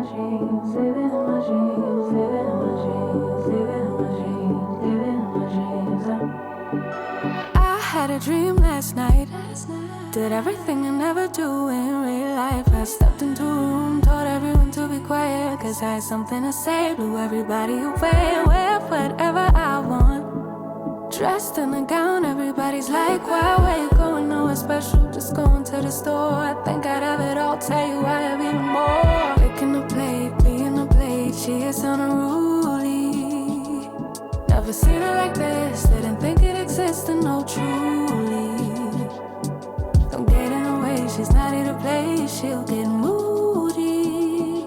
I had a dream last night. Did everything I never do in real life. I stepped into a room, told everyone to be quiet, cause I had something to say, blew everybody away. Wear whatever I want, dressed in a gown, everybody's like, why, where you going, nowhere special, just going to the store. I think I'd have it all, tell you I have even more. Picking a plate, being a plate, she is unruly. Never seen her like this, didn't think it existed, no truly. Don't get in her way, she's not here to play, she'll get moody.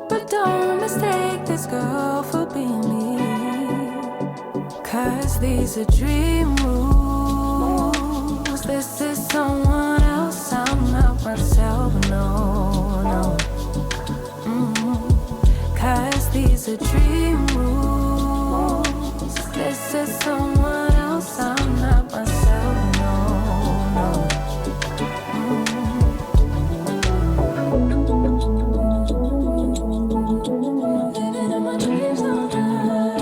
But don't mistake this girl for being me, cause these are dream rules. This is someone else, I'm not myself, no, no. Cause these are dream rules. This is someone else, I'm not myself, no, no. Living in my dreams all night.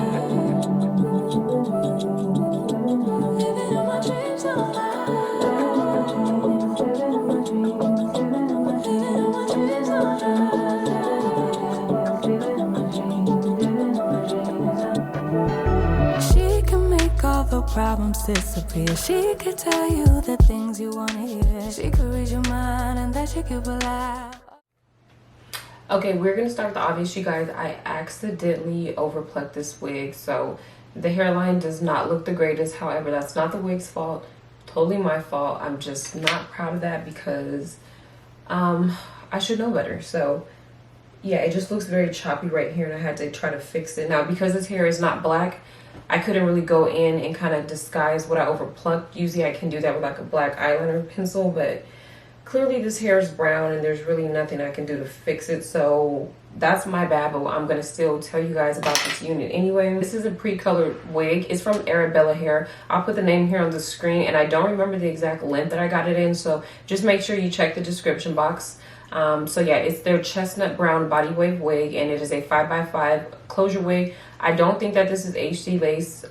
Living in my dreams all night. Living in my dreams all night. All the problems disappear. She could tell you the things you want to hear. She could read your mind and that she could laugh. Okay, we're gonna start with the obvious, you guys. I accidentally overplucked this wig, so the hairline does not look the greatest. However, that's not the wig's fault, totally my fault. I'm just not proud of that because I should know better. So yeah, it just looks very choppy right here and I had to try to fix it. Now, because this hair is not black, I couldn't really go in and kind of disguise what I overplucked. Usually I can do that with like a black eyeliner pencil, but clearly this hair is brown and there's really nothing I can do to fix it. So that's my bad, but I'm gonna still tell you guys about this unit anyway. This is a pre-colored wig. It's from ArabellaHair. I'll put the name here on the screen, and I don't remember the exact length that I got it in, so just make sure you check the description box. So yeah, it's their chestnut brown body wave wig, and it is a 5x5 closure wig. I don't think that this is HD lace.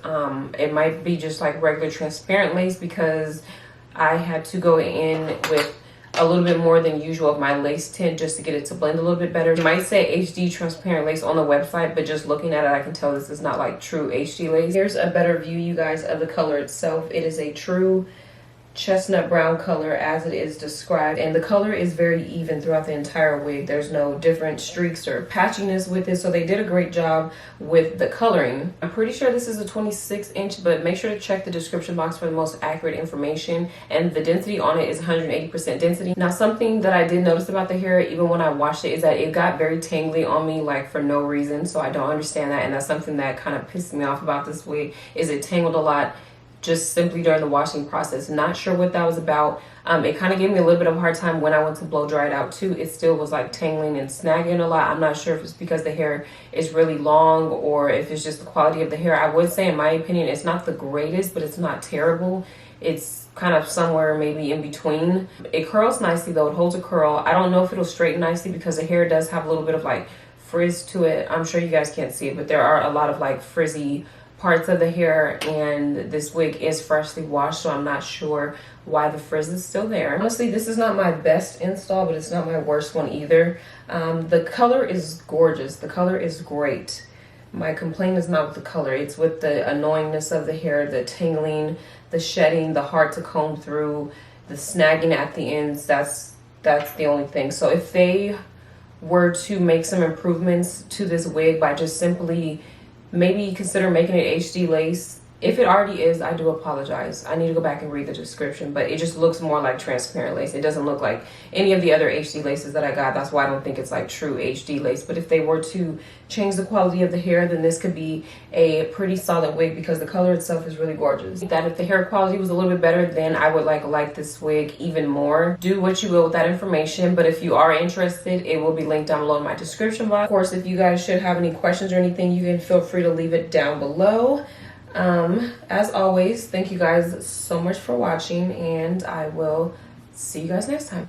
It might be just like regular transparent lace because I had to go in with a little bit more than usual of my lace tint just to get it to blend a little bit better. It might say HD transparent lace on the website, but just looking at it, I can tell this is not like true HD lace. Here's a better view, you guys, of the color itself. It is a true chestnut brown color as it is described, and the color is very even throughout the entire wig. There's no different streaks or patchiness with it, so they did a great job with the coloring. I'm pretty sure this is a 26-inch, but make sure to check the description box for the most accurate information, and the density on it is 180% density. Now, something that I did notice about the hair even when I washed it is that it got very tangly on me, like for no reason, so I don't understand that, and that's something that kind of pissed me off about this wig, is it tangled a lot just simply during the washing process. Not sure what that was about. It kind of gave me a little bit of a hard time when I went to blow dry it out too. It still was like tangling and snagging a lot. I'm not sure if it's because the hair is really long or if it's just the quality of the hair. I would say, in my opinion, it's not the greatest, but it's not terrible. It's kind of somewhere maybe in between. It curls nicely though. It holds a curl. I don't know if it'll straighten nicely because the hair does have a little bit of like frizz to it. I'm sure you guys can't see it, but there are a lot of like frizzy parts of the hair, and this wig is freshly washed, so I'm not sure why the frizz is still there. Honestly, this is not my best install, but it's not my worst one either. The color is gorgeous. The color is great. My complaint is not with the color. It's with the annoyingness of the hair, the tangling, the shedding, the hard to comb through, the snagging at the ends. That's the only thing. So if they were to make some improvements to this wig by just simply maybe consider making it HD lace. If it already is, I do apologize. I need to go back and read the description, but it just looks more like transparent lace. It doesn't look like any of the other HD laces that I got. That's why I don't think it's like true HD lace. But if they were to change the quality of the hair, then this could be a pretty solid wig because the color itself is really gorgeous. That if the hair quality was a little bit better, then I would like this wig even more. Do what you will with that information, but if you are interested, it will be linked down below in my description box. Of course, if you guys should have any questions or anything, you can feel free to leave it down below. As always, thank you guys so much for watching, and I will see you guys next time.